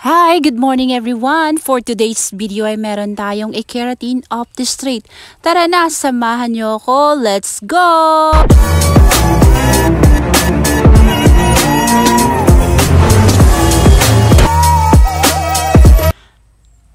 Hi! Good morning everyone! For today's video ay meron tayong keratin off the street. Tara na, samahan nyo ako. Let's go!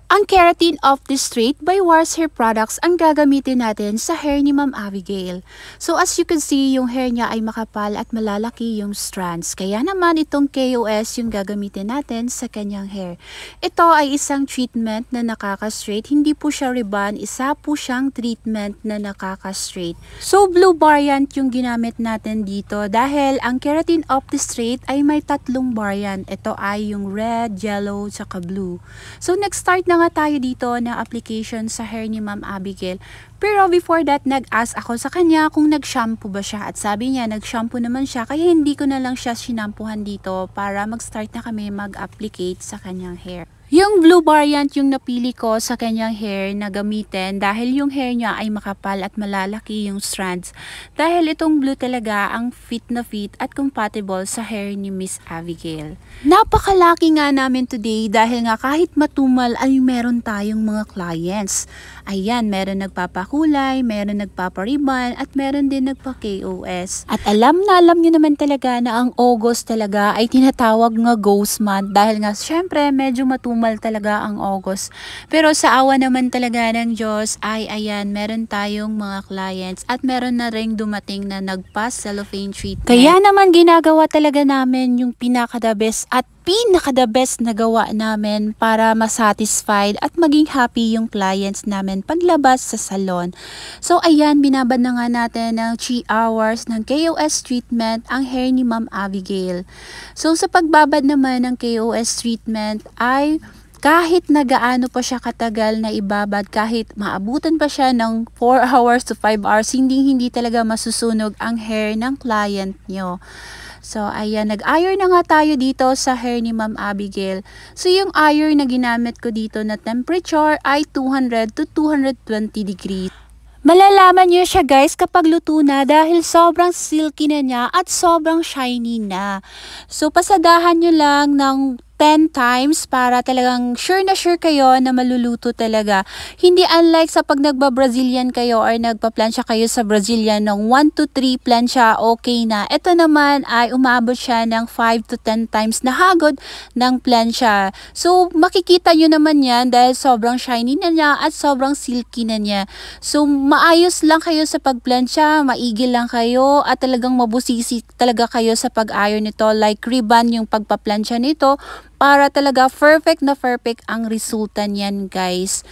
Ang Keratin Off the Street by Wars Hair Products ang gagamitin natin sa hair ni Ma'am Abigail. So as you can see, yung hair niya ay makapal at malalaki yung strands. Kaya naman itong KOS yung gagamitin natin sa kanyang hair. Ito ay isang treatment na nakaka-straight. Hindi po siya rebond, isa po siyang treatment na nakaka-straight. So blue variant yung ginamit natin dito dahil ang Keratin Off the Street ay may tatlong variant. Ito ay yung red, yellow, tsaka blue. So nag-start na nga tayo dito ng application sa hair ni Ma'am Abigail. Pero before that, nag-ask ako sa kanya kung nag-shampoo ba siya. At sabi niya, nag-shampoo naman siya. Kaya hindi ko na lang siya sinampuhan dito para mag-start na kami mag-applicate sa kanyang hair. Yung blue variant yung napili ko sa kanyang hair na gamitin dahil yung hair niya ay makapal at malalaki yung strands. Dahil itong blue talaga ang fit na fit at compatible sa hair ni Miss Abigail. Napakalaki nga namin today dahil nga kahit matumal ay meron tayong mga clients. Ayan, meron nagpapakulay, meron nagpapariban at meron din nagpa-KOS. At alam nyo naman talaga na ang August talaga ay tinatawag nga ghost month dahil nga syempre medyo matumal talaga ang August. Pero sa awa naman talaga ng Diyos ay ayan, meron tayong mga clients at meron na ring dumating na nagpa-cellophane treatment. Kaya naman ginagawa talaga namin yung pinaka-the best at pinaka-the best na gawa namin para masatisfied at maging happy yung clients namin paglabas sa salon. So ayan, binabad na nga natin ng 3 hours ng KOS treatment ang hair ni Ma'am Abigail. So sa pagbabad naman ng KOS treatment ay kahit nagaano pa siya katagal na ibabad, kahit maabutan pa siya ng 4 hours to 5 hours, hindi talaga masusunog ang hair ng client nyo. So, ayan, nag-iron na nga tayo dito sa hair ni Ma'am Abigail. So, yung iron na ginamit ko dito na temperature ay 200 to 220 degrees. Malalaman nyo siya guys kapag luto na dahil sobrang silky na niya at sobrang shiny na. So, pasadahan nyo lang ng 10 times para talagang sure na sure kayo na maluluto talaga. Hindi unlike sa pag nagba-Brazilian kayo or nagpa-plansya kayo sa Brazilian ng 1 to 3 plansya, okay na. Ito naman ay umabot siya ng 5 to 10 times na hagod ng plansya. So makikita nyo naman yan dahil sobrang shiny na niya at sobrang silky na niya. So maayos lang kayo sa pagplansya, maigil lang kayo at talagang mabusisi talaga kayo sa pag-iron nito. Like ribbon yung pagpaplansya nito, para talaga perfect na perfect ang resulta niyan guys.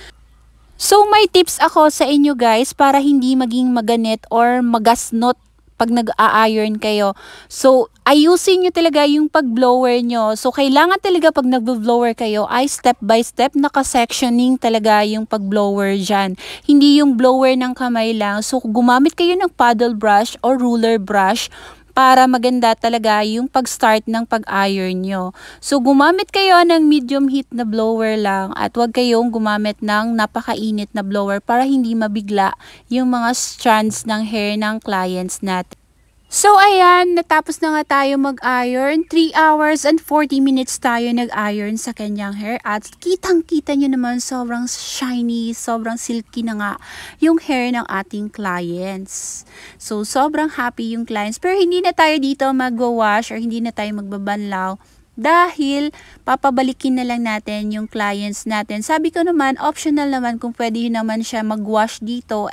So may tips ako sa inyo guys para hindi maging maganit or magasnot pag nag-a-iron kayo. So ayusin nyo talaga yung pag-blower nyo. So kailangan talaga pag nag-blower kayo ay step by step naka-sectioning talaga yung pag-blower dyan. Hindi yung blower ng kamay lang. So gumamit kayo ng paddle brush or ruler brush para maganda talaga yung pag-start ng pag-iron nyo. So, gumamit kayo ng medium heat na blower lang at huwag kayong gumamit ng napakainit na blower para hindi mabigla yung mga strands ng hair ng clients natin. So, ayan, natapos na nga tayo mag-iron. 3 hours and 40 minutes tayo nag-iron sa kanyang hair. At kitang-kita nyo naman sobrang shiny, sobrang silky na nga yung hair ng ating clients. So, sobrang happy yung clients. Pero hindi na tayo dito mag-wash or hindi na tayo magbabanlaw. Dahil papabalikin na lang natin yung clients natin. Sabi ko naman, optional naman kung pwede naman siya mag-wash dito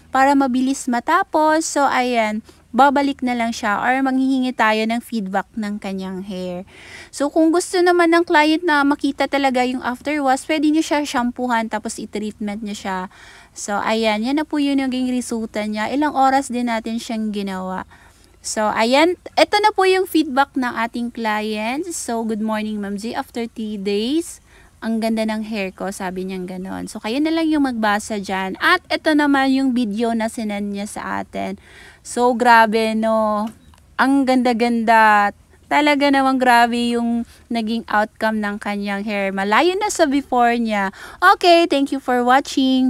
para mabilis matapos. So, ayan, babalik na lang siya or manghihingi tayo ng feedback ng kanyang hair. So, kung gusto naman ng client na makita talaga yung after wash, pwede nyo siya shampoohan tapos i-treatment nyo siya. So, ayan, yan na po yung naging resulta niya. Ilang oras din natin siyang ginawa. So, ayan, ito na po yung feedback ng ating clients. So, good morning Ma'am Z, after 3 days. Ang ganda ng hair ko, sabi niya ganon. So, kayo na lang yung magbasa dyan. At ito naman yung video na sinend niya sa atin. So, grabe no. Ang ganda-ganda. Talaga namang grabe yung naging outcome ng kanyang hair. Malayo na sa before niya. Okay, thank you for watching.